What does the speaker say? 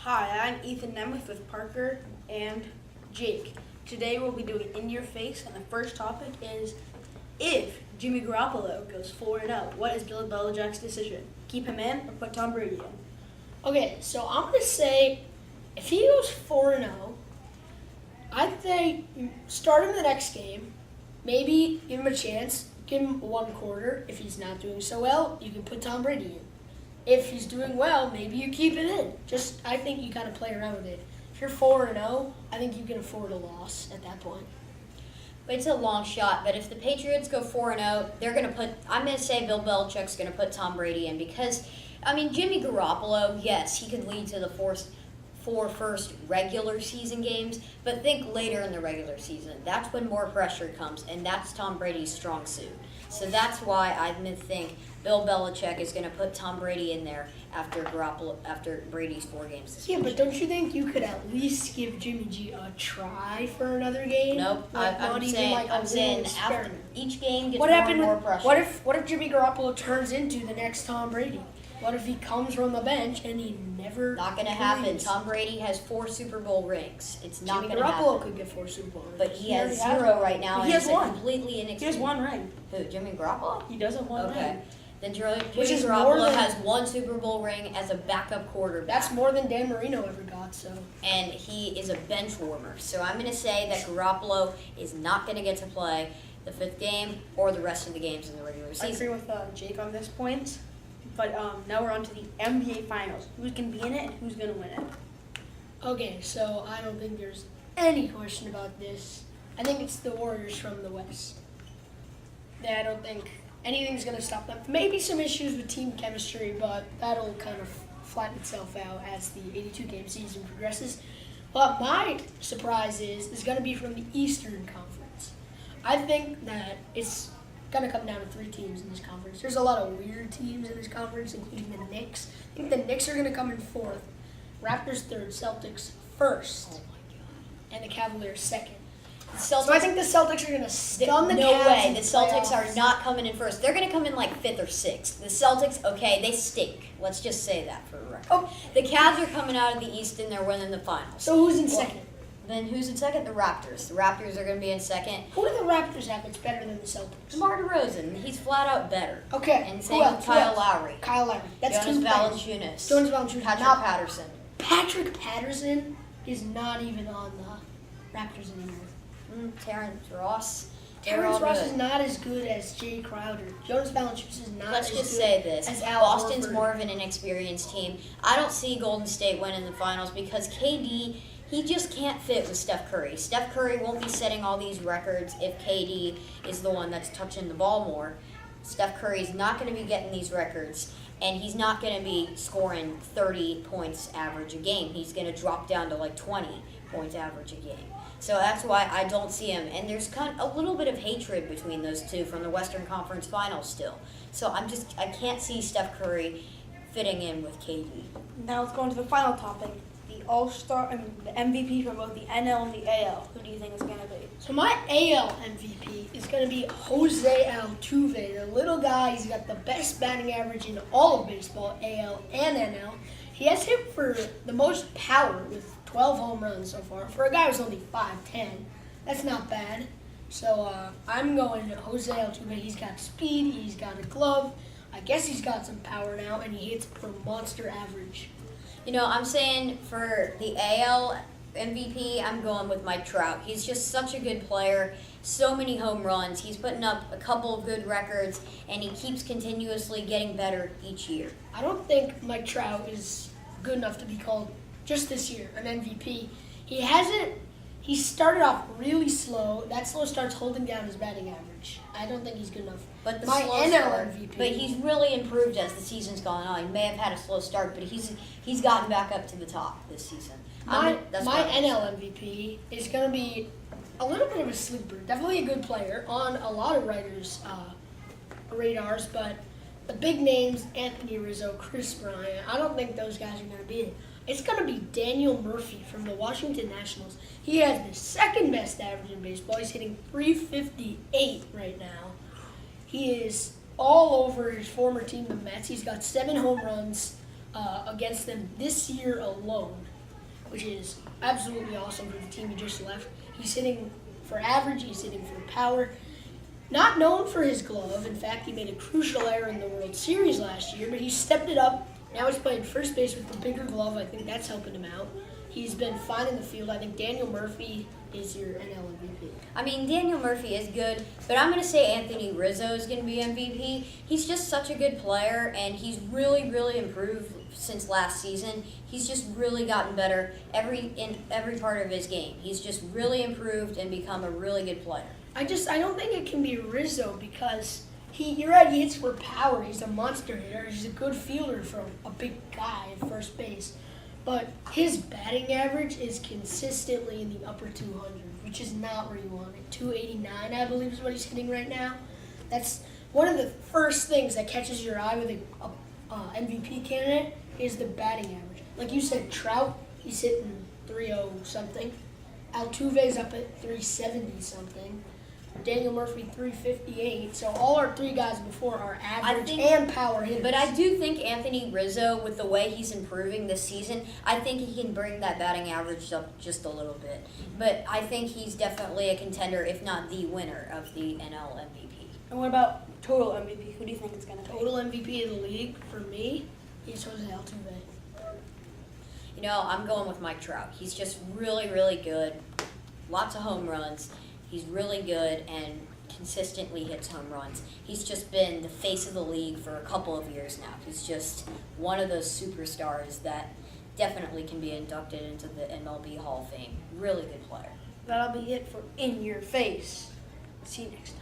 Hi, I'm Ethan Nemeth with Parker and Jake. Today we'll be doing In Your Face, and the first topic is if Jimmy Garoppolo goes 4-0, what is Bill Belichick's decision? Keep him in or put Tom Brady in? Okay, so I'm going to say if he goes 4-0, I'd say start him the next game. Maybe give him a chance. Give him one quarter. If he's not doing so well, you can put Tom Brady in. If he's doing well, maybe you keep it in. I think you got to play around with it. If you're 4-0, I think you can afford a loss at that point. It's a long shot, but if the Patriots go 4-0, I'm going to say Bill Belichick's going to put Tom Brady in because, Jimmy Garoppolo, yes, he could lead to the four first regular season games, but think later in the regular season. That's when more pressure comes, and that's Tom Brady's strong suit. So that's why I think Bill Belichick is going to put Tom Brady in there after Brady's 4 games suspension. Yeah, but don't you think you could at least give Jimmy G a try for another game? Nope. I'm saying after each game gets more pressure. What if Jimmy Garoppolo turns into the next Tom Brady? What if he comes from the bench and he never? Not going to happen. Tom Brady has 4 Super Bowl rings. It's not going to happen. Jimmy Garoppolo could get 4 Super Bowl rings. But he has 0 right now. He has one. Completely inexperienced. He has 1 ring. Who? Jimmy Garoppolo? He doesn't want Okay. ring. Then Jimmy is Garoppolo has 1 Super Bowl ring as a backup quarterback. That's more than Dan Marino ever got. So. And he is a bench warmer. So I'm going to say that Garoppolo is not going to get to play the 5th game or the rest of the games in the regular season. I agree with Jake on this point. But now we're on to the NBA Finals. Who's going to be in it and who's going to win it? Okay, so I don't think there's any question about this. I think it's the Warriors from the West. I don't think anything's going to stop them. Maybe some issues with team chemistry, but that'll kind of flatten itself out as the 82-game season progresses. But my surprise is going to be from the Eastern Conference. I think that it's going to come down to 3 teams in this conference. There's a lot of weird teams in this conference, including the Knicks. I think the Knicks are going to come in 4th, Raptors 3rd, Celtics 1st, Oh my God. and the Cavaliers 2nd. So I think the Celtics are going to stun the Cavs. No way. in The Celtics playoffs. are not coming in first. They're going to come in like 5th or 6th. The Celtics, okay, they stink. Let's just say that for a record. Oh. The Cavs are coming out of the East and they're winning the finals. So who's in second? Then who's in second? The Raptors. The Raptors are going to be in second. Who do the Raptors have that's better than the Celtics? DeMar DeRozan. He's flat out better. Okay. And Who same else? with Who Kyle else? Lowry. Kyle Lowry. That's Jonas 2 players. Valanciunas. Jonas Valanciunas. Patrick Not- Patterson. Patrick Patterson is not even on the Raptors anymore. Terrence Ross. They're Terrence all Ross good. is not as good as Jay Crowder. Jonas Valanciunas is not Let's as just good say this. as Al Boston's Horford. more of an inexperienced team. I don't see Golden State winning the finals because KD, he just can't fit with Steph Curry. Steph Curry won't be setting all these records if KD is the one that's touching the ball more. Steph Curry's not going to be getting these records, and he's not going to be scoring 30 points average a game. He's going to drop down to like 20 points average a game. So that's why I don't see him. And there's kind of a little bit of hatred between those two from the Western Conference Finals still. So I can't see Steph Curry fitting in with KD. Now let's go into the final topic. The the MVP for both the NL and the AL. Who do you think is going to be? So my AL MVP is going to be Jose Altuve, the little guy. He's got the best batting average in all of baseball, AL and NL. He has hit for the most power with 12 home runs so far. For a guy who's only 5'10", that's not bad. So I'm going Jose Altuve. He's got speed. He's got a glove. I guess he's got some power now, and he hits for monster average. I'm saying for the AL MVP, I'm going with Mike Trout. He's just such a good player. So many home runs. He's putting up a couple of good records, and he keeps continuously getting better each year. I don't think Mike Trout is good enough to be called just this year an MVP. He started off really slow. That slow start's holding down his batting average. I don't think he's good enough. But the My slow NL start, MVP. but he's really improved as the season's gone on. He may have had a slow start, but he's gotten back up to the top this season. My That's what I'm NL MVP is going to be a little bit of a sleeper. Definitely a good player on a lot of writers' radars, but the big names, Anthony Rizzo, Chris Bryant, I don't think those guys are going to be it. It's going to be Daniel Murphy from the Washington Nationals. He has the second best average in baseball. He's hitting .358 right now. He is all over his former team, the Mets. He's got 7 home runs, against them this year alone, which is absolutely awesome for the team he just left. He's hitting for average, he's hitting for power. Not known for his glove. In fact, he made a crucial error in the World Series last year, but he stepped it up. Now he's playing first base with the bigger glove. I think that's helping him out. He's been fine in the field. I think Daniel Murphy is your NL MVP. I mean, Daniel Murphy is good, but I'm going to say Anthony Rizzo is going to be MVP. He's just such a good player, and he's really, really improved since last season. He's just really gotten better in every part of his game. He's just really improved and become a really good player. I don't think it can be Rizzo because you're right, he hits for power. He's a monster hitter. He's a good fielder for a big guy at first base. But his batting average is consistently in the upper 200s, which is not where you want it. 289, I believe, is what he's hitting right now. That's one of the first things that catches your eye with a MVP candidate is the batting average. Like you said, Trout, he's hitting 3.0 something. Altuve's up at 370 something. Daniel Murphy 358. So all our three guys before are average and power hitters. But I do think Anthony Rizzo, with the way he's improving this season, I think he can bring that batting average up just a little bit. But I think he's definitely a contender, if not the winner of the NL MVP. And what about total MVP? Who do you think is going to take? Total MVP of the league for me is Jose Altuve. You know, I'm going with Mike Trout. He's just really, really good. Lots of home runs. He's really good and consistently hits home runs. He's just been the face of the league for a couple of years now. He's just one of those superstars that definitely can be inducted into the MLB Hall of Fame. Really good player. That'll be it for In Your Face. See you next time.